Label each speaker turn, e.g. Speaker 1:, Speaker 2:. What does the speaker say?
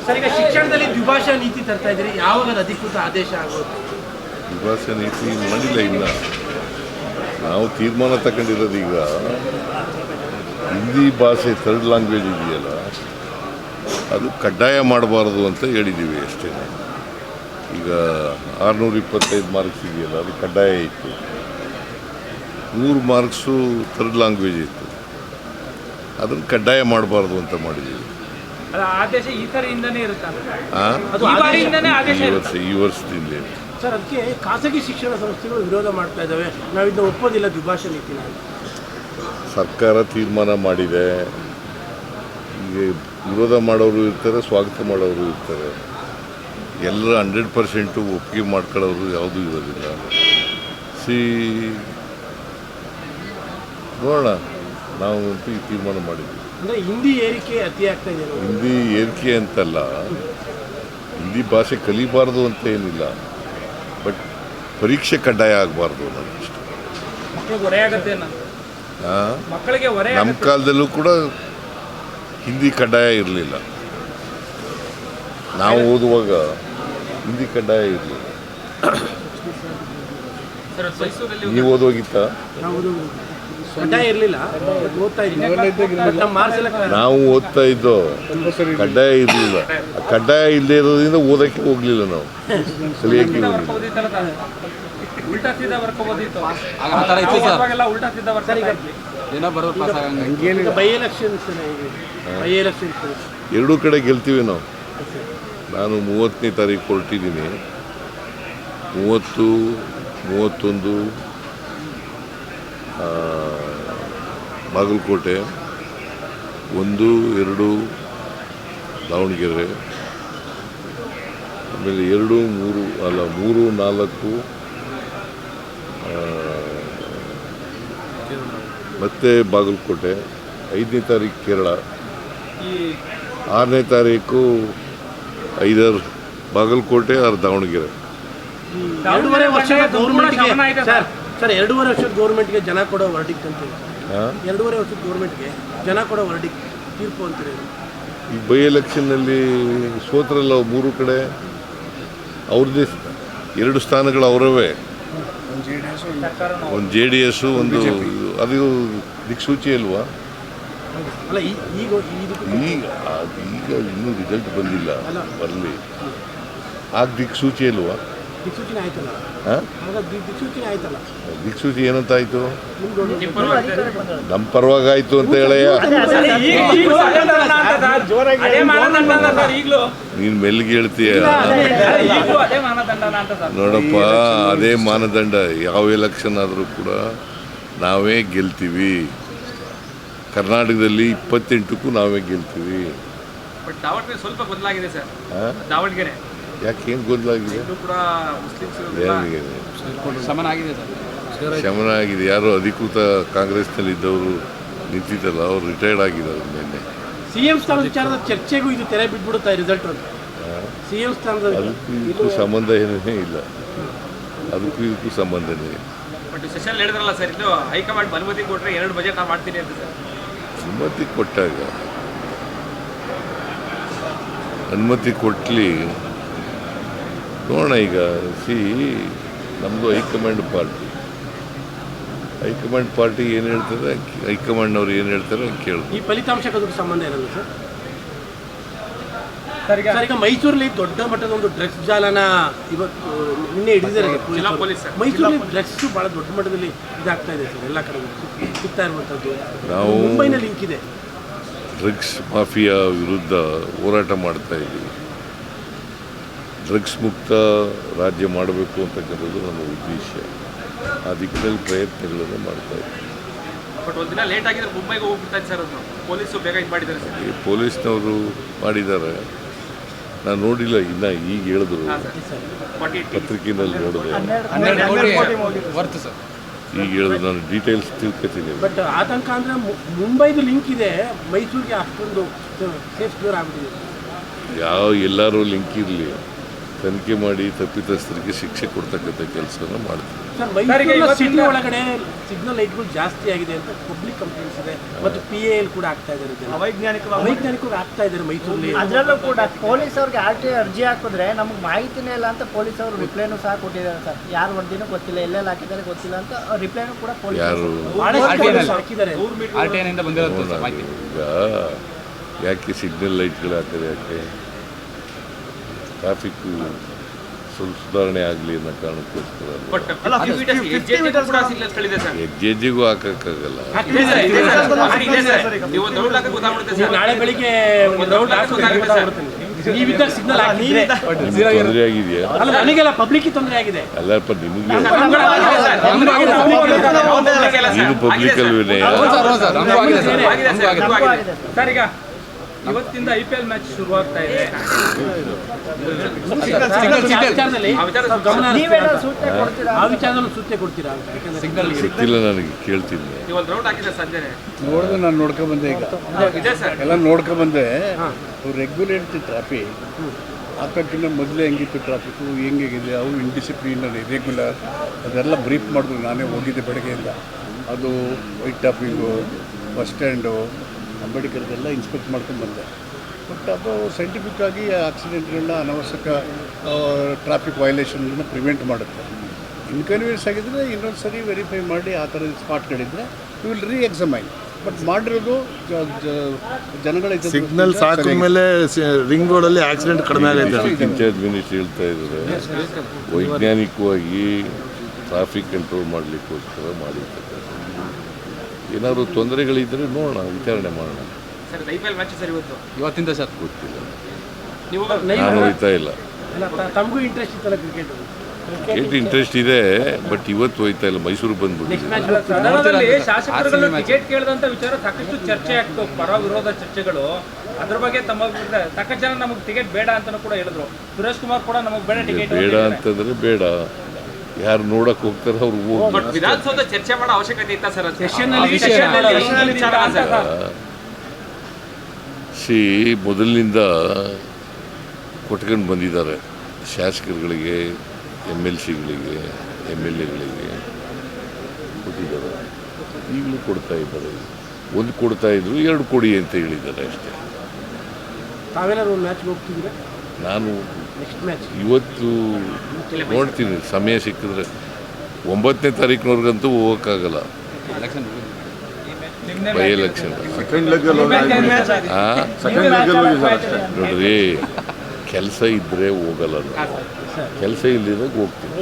Speaker 1: Sir, ಈಗ ಶಿಕ್ಷಣದಲ್ಲಿ ದ್ವಿಭಾಷಾ ನೀತಿ ತರ್ತಾ ಇದ್ದೀರಿ, ಯಾವಾಗ ಅಧಿಕೃತ ಆದೇಶ ಆಗೋದು?
Speaker 2: ದ್ವಿಭಾಷಾ ನೀತಿ ಮಾಡಿಲ್ಲ ಇಲ್ಲ. ನಾವು ತೀರ್ಮಾನ ತಗೊಂಡಿರೋದು ಈಗ ಹಿಂದಿ ಭಾಷೆ ಥರ್ಡ್ ಲ್ಯಾಂಗ್ವೇಜ್ ಇದೆಯಲ್ಲ, ಅದು ಕಡ್ಡಾಯ ಮಾಡಬಾರ್ದು ಅಂತ ಹೇಳಿದ್ದೀವಿ ಅಷ್ಟೇ. ಈಗ 625 ಮಾರ್ಕ್ಸ್ ಇದೆಯಲ್ಲ, ಅದು ಕಡ್ಡಾಯ ಇತ್ತು. 100 ಮಾರ್ಕ್ಸು ಥರ್ಡ್ ಲ್ಯಾಂಗ್ವೇಜ್ ಇತ್ತು, ಅದನ್ನು ಕಡ್ಡಾಯ ಮಾಡಬಾರ್ದು ಅಂತ ಮಾಡಿದ್ದೀವಿ.
Speaker 1: ಆದೇಶ ಈ ಥರದಿಂದನೇ ಇರುತ್ತೆ
Speaker 2: ಈ ವರ್ಷದಿಂದ.
Speaker 1: ಸರ್, ಅದಕ್ಕೆ ಖಾಸಗಿ ಶಿಕ್ಷಣ ಸಂಸ್ಥೆಗಳು ವಿರೋಧ ಮಾಡ್ತಾ ಇದ್ದಾವೆ, ನಾವು ಇದನ್ನು ಒಪ್ಪೋದಿಲ್ಲ ದ್ವಿಭಾಷಾ ನೀತಿನ.
Speaker 2: ಸರ್ಕಾರ ತೀರ್ಮಾನ ಮಾಡಿದೆ, ಈಗ ವಿರೋಧ ಮಾಡೋರು ಇರ್ತಾರೆ, ಸ್ವಾಗತ ಮಾಡೋರು ಇರ್ತಾರೆ. ಎಲ್ಲರ 100% ಒಪ್ಪಿಗೆ ಮಾಡ್ಕೊಳ್ಳೋರು ಯಾವುದೂ ಇರೋದಿಲ್ಲ. ನೋಡೋಣ, ನಾವು ಅಂತೂ ಈ ತೀರ್ಮಾನ ಮಾಡಿದ್ವಿ.
Speaker 1: ಅಂದರೆ ಹಿಂದಿ ಏರಿಕೆ ಅತಿ ಆಗ್ತಾ ಇದೆ.
Speaker 2: ಹಿಂದಿ ಏರಿಕೆ ಅಂತಲ್ಲ, ಹಿಂದಿ ಭಾಷೆ ಕಲಿಬಾರ್ದು ಅಂತ ಏನಿಲ್ಲ, ಬಟ್ ಪರೀಕ್ಷೆ ಕಡ್ಡಾಯ ಆಗಬಾರ್ದು ಅನ್ನೋದು ಅಷ್ಟೇ. ನಮ್ಮ ಕಾಲದಲ್ಲೂ ಕೂಡ ಹಿಂದಿ ಕಡ್ಡಾಯ ಇರಲಿಲ್ಲ. ನಾವು ಓದುವಾಗ ಹಿಂದಿ ಕಡ್ಡಾಯ ಇರಲಿಲ್ಲ. ನೀವು ಓದೋಗಿತ್ತ?
Speaker 1: ಕಡ್ಡಾಯ ಇರಲಿಲ್ಲ,
Speaker 2: ನಾವು ಓದ್ತಾ ಇದ್ದೋ, ಕಡ್ಡಾಯ ಇರಲಿಲ್ಲ. ಕಡ್ಡಾಯ ಇಲ್ಲದೆ ಇರೋದ್ರಿಂದ ಓದಕ್ಕೆ ಹೋಗ್ಲಿಲ್ಲ, ನಾವು ಕಲಿಯಕ್ಕೆ ಎರಡೂ ಕಡೆ ಗೆಲ್ತೀವಿ ನಾವು. ನಾನು 30ನೇ ತಾರೀಕು ಹೊರಟಿದ್ದೀನಿ. 30, 31 ಬಾಗಲಕೋಟೆ, 1, 2 ದಾವಣಗೆರೆ, ಆಮೇಲೆ 2, 3 ಅಲ್ಲ 3, 4 ಮತ್ತೆ ಬಾಗಲಕೋಟೆ, 5ನೇ ತಾರೀಕು ಕೇರಳ, 6ನೇ ತಾರೀಕು ಐದರ್ ಬಾಗಲಕೋಟೆ ಆರ್ ದಾವಣಗೆರೆ.
Speaker 1: 2.5 ವರ್ಷದ ಗೌರ್ಮೆಂಟ್ಗೆ ಜನ ಕೊಡೋ ವರ್ಡಿಕ್ಟ್ ಅಂತ 2.5 ವರ್ಷದ ಗೌರ್ಮೆಂಟ್ಗೆ ಜನ ಕೊಡೋ ವರ್ಡಿಕ್ಟ್ ತೀರ್ಪು ಅಂತೀರಿ.
Speaker 2: ಈ ಬೈ ಎಲೆಕ್ಷನ್ನಲ್ಲಿ ಸೋತ್ರಲ್ಲ 3 ಕಡೆ, ಅವ್ರದ್ದೇ 2 ಸ್ಥಾನಗಳು ಅವರವೇ. ಒಂದು JDS, ಒಂದು ಅದು ದಿಕ್ಸೂಚಿ ಅಲ್ವಾ?
Speaker 1: ಅಲ್ಲ, ಈಗ
Speaker 2: ಇನ್ನೂ ರಿಸಲ್ಟ್ ಬಂದಿಲ್ಲ, ಬರಲಿ. ಆಗ ದಿಕ್ಸೂಚಿ ಅಲ್ವಾ?
Speaker 1: ದಿಕ್ಸೂಚಿನ ಆಯ್ತಲ್ಲ. ದಿಕ್ಸೂಚಿನ ಆಯ್ತಲ್ಲ.
Speaker 2: ದಿಕ್ಸೂಚಿ ಏನಂತ ಆಯ್ತು? ನಮ್ಮ ಪರವಾಗಿ ಆಯ್ತು ಅಂತ ಹೇಳಯ್ಯ. ನೀನು ಮೆಲ್ಗೆ ಹೇಳ್ತೀಯ. ನೋಡಪ್ಪ, ಅದೇ ಮಾನದಂಡ. ಯಾವ ಎಲೆಕ್ಷನ್ ಆದರೂ ಕೂಡ ನಾವೇ ಗೆಲ್ತೀವಿ. ಕರ್ನಾಟಕದಲ್ಲಿ 28ಕ್ಕೂ ನಾವೇ ಗೆಲ್ತೀವಿ.
Speaker 3: ಸ್ವಲ್ಪ ಬದಲಾಗಿದೆ ಸರ್. ದಾವಣಗೆರೆ
Speaker 2: ಯಾಕೆ ಏನು ಗೊಂದಲಾಗಿದೆ? ಶಮನ ಆಗಿದೆ. ಯಾರು ಅಧಿಕೃತ ಕಾಂಗ್ರೆಸ್ನಲ್ಲಿ ಇದ್ದವರು ನಿಂತಿದ್ದಲ್ಲ, ಅವ್ರು ರಿಟೈರ್ಡ್ ಆಗಿದ್ದಾರೆ. ನಿನ್ನೆ
Speaker 1: ಸಿಎಂ ಸ್ಥಾನದ ವಿಚಾರದ ಚರ್ಚೆಗೂ ಇದು ತೆರೆ ಬಿಟ್ಬಿಡುತ್ತಾ ರಿಸಲ್ಟ್ ಅಂತ. ಸಿಎಂ ಸ್ಥಾನದ
Speaker 2: ಅದಕ್ಕೂ ಸಂಬಂಧ ಏನೇ ಇಲ್ಲ, ಅದಕ್ಕೂ ಸಂಬಂಧನೇ ಇಲ್ಲ.
Speaker 3: ಬಟ್ ಸೆಷನ್ ಹೇಳಿದ್ರಲ್ಲ ಸರ್, ಇದು ಹೈಕಮಾಂಡ್ ಅನುಮತಿ ಕೊಟ್ಟರೆ 2 ಬಜೆಟ್ ನಾವು ಮಾಡ್ತೀನಿ ಅಂತ ಸರ್.
Speaker 2: ಅನುಮತಿ ಕೊಟ್ಟಲಿ, ನೋಡೋಣ. ಈಗ ನಮ್ಮದು ಹೈಕಮಾಂಡ್ ಪಾರ್ಟಿ ಏನು ಹೇಳ್ತಾರೆ, ಹೈಕಮಾಂಡ್ನವ್ರು ಏನು ಹೇಳ್ತಾರೆ ಕೇಳಿ.
Speaker 1: ಈ ಫಲಿತಾಂಶಕ್ಕೆ ಅದಕ್ಕೆ ಸಂಬಂಧ ಇರಲ್ಲ ಸರ್. ಸರ್, ಈಗ ಮೈಸೂರಲ್ಲಿ ದೊಡ್ಡ ಮಟ್ಟದ ಒಂದು ಡ್ರಗ್ಸ್ ಜಾಲನ ಇವತ್ತು ನಿನ್ನೆ ಹಿಡಿದಿದ್ದಾರೆ ಮೈಸೂರಲ್ಲಿ. ಡ್ರಗ್ಸ್ ಭಾಳ ದೊಡ್ಡ ಮಟ್ಟದಲ್ಲಿ ಇದಾಗ್ತಾ ಇದೆ ಸರ್, ಎಲ್ಲ ಕಡೆ ಸಿಗ್ತಾ ಇರುವಂಥದ್ದು. ನಾವು ಮುಂಬೈನ ಲಿಂಕ್ ಇದೆ.
Speaker 2: ಡ್ರಗ್ಸ್ ಮಾಫಿಯಾ ವಿರುದ್ಧ ಹೋರಾಟ ಮಾಡ್ತಾ ಇದ್ದೀವಿ. ಡ್ರಗ್ಸ್ ಮುಕ್ತ ರಾಜ್ಯ ಮಾಡಬೇಕು ಅಂತಕ್ಕಂಥದ್ದು ನಮ್ಮ ಉದ್ದೇಶ. ಆ ದಿಕ್ಕಿನಲ್ಲಿ ಪ್ರಯತ್ನಗಳನ್ನು ಮಾಡ್ತಾ ಇದ್ದೀವಿ.
Speaker 3: ಬಟ್ ಒಂದಿನ ಲೇಟ್ ಆಗಿದ್ರೆ ಮುಂಬೈಗೆ ಹೋಗ್ಬಿಡ್ತಾರೆ ಸರ್. ಪೊಲೀಸರು ಬೇಗ ಇದು ಮಾಡಿದ್ದಾರೆ ಸರ್.
Speaker 2: ಪೊಲೀಸ್ನವರು ಮಾಡಿದ್ದಾರೆ, ನಾನು ನೋಡಿಲ್ಲ. ಇನ್ನು ಈಗ ಹೇಳಿದ್ರು, ಪತ್ರಿಕೆಯಲ್ಲಿ ನೋಡಿದೆ. ಈಗ ಹೇಳಿದ್ರು, ನಾನು ಡೀಟೇಲ್ಸ್ ತಿಳ್ಕೊತೀನಿ.
Speaker 1: ಬಟ್ ಆತಂಕ ಅಂದರೆ ಮುಂಬೈದು ಲಿಂಕ್ ಇದೆ, ಮೈಸೂರಿಗೆ ಅಷ್ಟೊಂದು ಸೇಫ್ ದೂರ ಆಗ್ಬಿಟ್ಟಿದೆ.
Speaker 2: ಎಲ್ಲರೂ ಲಿಂಕ್ ಇರಲಿ, ತನಿಖೆ ಮಾಡಿ ತಪ್ಪಿತಸ್ಥರಿಗೆ ಶಿಕ್ಷೆ ಕೊಡ್ತಕ್ಕಂಥ ಕೆಲಸನ ಮಾಡ್ತೀವಿ.
Speaker 1: ಸರ್ ಮೈಸೂರಿನ ಸಿಟಿ ಒಳಗಡೆ ಸಿಗ್ನಲ್ ಲೈಟ್ಗಳು ಜಾಸ್ತಿ ಆಗಿದೆ ಅಂತ ಪಬ್ಲಿಕ್ ಕಂಪ್ಲೇಂಟ್ಸ್ ಇದೆ ಮತ್ತು PAL ಕೂಡ ಆಗ್ತಾ ಇದ್ದಾರೆ ಅವೈಜ್ಞಾನಿಕವಾಗಿ ಆಗ್ತಾ ಇದ್ದಾರೆ ಮೈಸೂರಲ್ಲಿ.
Speaker 4: ಅದರಲ್ಲೂ ಕೂಡ ಪೊಲೀಸ್ ಅವ್ರಿಗೆ RTO ಅರ್ಜಿ ಹಾಕಿದ್ರೆ ನಮ್ಗೆ ಮಾಹಿತಿನೇ ಇಲ್ಲ ಅಂತ ಪೊಲೀಸ್ ಅವರು ರಿಪ್ಲೈನು ಸಹ ಕೊಟ್ಟಿದ್ದಾರೆ ಸರ್. ಯಾರು ವರದಿನೂ ಗೊತ್ತಿಲ್ಲ, ಎಲ್ಲೆಲ್ಲ ಹಾಕಿದ್ದಾರೆ ಗೊತ್ತಿಲ್ಲ ಅಂತ ರಿಪ್ಲೈನು ಕೂಡ ಪೊಲೀಸ್
Speaker 2: ಯಾರು
Speaker 1: ಹಾಕಿದ್ದಾರೆ.
Speaker 2: ಈಗ ಯಾಕೆ ಸಿಗ್ನಲ್ ಲೈಟ್ಗಳು ಹಾಕಿದೆ, ಯಾಕೆ ಟ್ರಾಫಿಕ್ ಸ್ವಲ್ಪ ಸುಧಾರಣೆ ಆಗಲಿ ಅನ್ನೋ ಕಾರಣಕ್ಕೋಸ್ಕರ
Speaker 3: ಬಟ್ ಹೆಜ್ಜೆಜ್ಜಿಗೂ
Speaker 2: ಹಾಕೋಕ್ಕಾಗಲ್ಲ.
Speaker 3: ನೀವು ಒಂದು ರೌಂಡ್ ಹಾಕಿ ಗೊತ್ತಾಗ್ಬಿಡುತ್ತೆ ಸರ್.
Speaker 1: ನಾಳೆ ಬೆಳಿಗ್ಗೆ ಒಂದು ರೌಂಡ್ ನೀವಿದ್ದಾಗ ಸಿಗ್ನಲ್ ಹಾಕಿದ್ರೆ
Speaker 2: ತೊಂದರೆ ಆಗಿದೆಯಾ?
Speaker 1: ಅಲ್ಲ ನನಗೆಲ್ಲ ಪಬ್ಲಿಕ್ ತೊಂದರೆ ಆಗಿದೆ.
Speaker 2: ಅಲ್ಲಪ್ಪ ನಿಮಗೆ ನೀನು ಪಬ್ಲಿಕ್ ಅಲ್ವೇನೆ.
Speaker 3: ಸರ್ ಈಗ ಇವತ್ತಿಂದ IPL ಮ್ಯಾಚ್ ಶುರುವಾಗ್ತಾ ಇದೆ.
Speaker 4: ನೀವೇನಾದ್ರು ಸೂಚನೆ ಕೊಡ್ತೀರಾ?
Speaker 1: ಆ ವಿಚಾರದಲ್ಲೂ ಸೂಚನೆ ಕೊಡ್ತೀರಾ?
Speaker 2: ಗೊತ್ತಿಲ್ಲ, ನನಗೆ ಕೇಳ್ತೀನಿ.
Speaker 3: ನೀವು ಒಂದು ರೌಂಡ್ ಹಾಕಿದ್ರೆ ಸಂಜೆ
Speaker 5: ನೋಡಿದ್ರೆ ನಾನು ನೋಡ್ಕೊಂಬಂದೆ. ಈಗ
Speaker 3: ಇದೆ ಸರ್.
Speaker 5: ಎಲ್ಲ ನೋಡ್ಕೊಂಬಂದೆ. ರೆಗ್ಯುಲೇಟ್ ಟ್ರಾಫಿಕ್ ಹಾಕೋಕ್ಕಿಂತ ಮೊದಲೇ ಹೆಂಗಿತ್ತು ಟ್ರಾಫಿಕ್ಕು, ಹೆಂಗಿದೆ, ಅವು ಇಂಡಿಸಿಪ್ಲಿನ್ ಇರೆಗ್ಯುಲರ್ ಅದೆಲ್ಲ ಬ್ರೀಫ್ ಮಾಡಿದ್ರು. ನಾನೇ ಹೋಗಿದ್ದೆ ಬೆಳಗ್ಗೆಯಿಂದ. ಅದು white topping, bus stand, ಅಂಬೇಡ್ಕರ್ದೆಲ್ಲ inspect ಮಾಡ್ಕೊಂಡು ಬಂದೆ. ಬಟ್ ಅದು ಸೈಂಟಿಫಿಕ್ ಆಗಿ ಆಕ್ಸಿಡೆಂಟ್ಗಳನ್ನ, ಅನವಶ್ಯಕ ಟ್ರಾಫಿಕ್ ವೈಲೇಷನ್ನ ಪ್ರಿವೆಂಟ್ ಮಾಡುತ್ತೆ. ಇನ್ಕನ್ವೀನಿಯನ್ಸ್ ಆಗಿದ್ದರೆ ಇನ್ನೊಂದು ಸರಿ ವೆರಿಫೈ ಮಾಡಿ ಆ ಥರದ ಸ್ಪಾಟ್ಗಳಿದ್ದರೆ ವಿಲ್ ಎಕ್ಸಾಮೈನ್. ಬಟ್ ಮಾಡಿರೋದು ಜನಗಳ
Speaker 6: ಸಿಗ್ನಲ್ ಸಾಕಿದ ಮೇಲೆ ರಿಂಗ್ ರೋಡಲ್ಲಿ ಆಕ್ಸಿಡೆಂಟ್ ಕಡಿಮೆ ಆಗೈತೆ.
Speaker 2: ಇನ್ಚಾರ್ಜ್ ಮಿನಿಸ್ಟರ್ ಹೇಳ್ತಾ ಇದ್ದಾರೆ ವೈಜ್ಞಾನಿಕವಾಗಿ ಟ್ರಾಫಿಕ್ ಕಂಟ್ರೋಲ್ ಮಾಡಲಿಕ್ಕೋಸ್ಕರ ಮಾಡಿರ್ತಕ್ಕಂಥ. ಏನಾದರೂ ತೊಂದರೆಗಳಿದ್ದರೆ ನೋಡೋಣ, ವಿಚಾರಣೆ ಮಾಡೋಣ.
Speaker 3: ಸರ್ IPL ಮ್ಯಾಚ್ ಸರ್
Speaker 6: ಇವತ್ತಿಂದ ಸರ್
Speaker 2: ಗೊತ್ತಿಲ್ಲ,
Speaker 3: ನೀವು
Speaker 2: ನಾನು ಹೋಗ್ತಾ ಇಲ್ಲ.
Speaker 1: ತಮಗೂ ಇಂಟ್ರೆಸ್ಟ್ ಇತ್ತಲ್ಲ ಕ್ರಿಕೆಟ್?
Speaker 2: ಕ್ರಿಕೆಟ್ ಇಂಟ್ರೆಸ್ಟ್ ಇದೆ, ಬಟ್ ಇವತ್ತು ಹೋಯ್ತಾ ಇಲ್ಲ. ಮೈಸೂರು ಬಂದ್ಬಿಟ್ಟಿದೆ.
Speaker 3: ಸದನದಲ್ಲಿ ಶಾಸಕರುಗಳು ಟಿಕೆಟ್ ಕೇಳಿದಂತ ವಿಚಾರ ಸಾಕಷ್ಟು ಚರ್ಚೆ ಆಗ್ತವೆ, ಪರ ವಿರೋಧ ಚರ್ಚೆಗಳು. ಅದ್ರ ಬಗ್ಗೆ ತಮ್ಮ ಸಾಕಷ್ಟು ಜನ ನಮಗೆ ಟಿಕೆಟ್ ಬೇಡ ಅಂತಾನು ಕೂಡ ಹೇಳಿದ್ರು. ಸುರೇಶ್ ಕುಮಾರ್ ಕೂಡ ನಮಗೆ ಬೇಡ ಟಿಕೆಟ್
Speaker 2: ಬೇಡ ಅಂತಂದ್ರೆ ಬೇಡ, ಯಾರು ನೋಡಕ್ ಹೋಗ್ತಾರೆ ಅವ್ರು ಹೋಗಿ.
Speaker 3: ವಿಧಾನಸೌಧ ಚರ್ಚೆ ಮಾಡೋ ಅವಶ್ಯಕತೆ ಇತ್ತ ಸರ್?
Speaker 2: ಮೊದಲಿನಿಂದ ಕೊಟ್ಕೊಂಡು ಬಂದಿದ್ದಾರೆ ಶಾಸಕರುಗಳಿಗೆ, MLCಗಳಿಗೆ, MLAಗಳಿಗೆ ಕೊಟ್ಟಿದ್ದಾರೆ. ಈಗಲೂ ಕೊಡ್ತಾ ಇದ್ದಾರೆ. ಒಂದು ಕೊಡ್ತಾ ಇದ್ರು, 2 ಕೊಡಿ ಅಂತ ಹೇಳಿದ್ದಾರೆ ಅಷ್ಟೇ.
Speaker 1: ತಾವೆಲ್ಲರೂ ಒಂದು ಮ್ಯಾಚ್ಗೆ ಹೋಗ್ತಿದ್ದೀರಾ?
Speaker 2: ನಾನು
Speaker 1: ನೆಕ್ಸ್ಟ್ ಮ್ಯಾಚ್
Speaker 2: ಇವತ್ತು ನೋಡ್ತೀನಿ, ಸಮಯ ಸಿಕ್ಕಿದ್ರೆ. 9ನೇ ತಾರೀಕಿನವ್ರಿಗಂತೂ ಹೋಗೋಕ್ಕಾಗಲ್ಲ, ಬೈ ಎಲೆಕ್ಷನ್. ನೋಡ್ರಿ, ಕೆಲಸ ಇದ್ದರೆ ಹೋಗಲ್ಲ, ಕೆಲಸ ಇಲ್ಲದಾಗ ಹೋಗ್ತೀನಿ.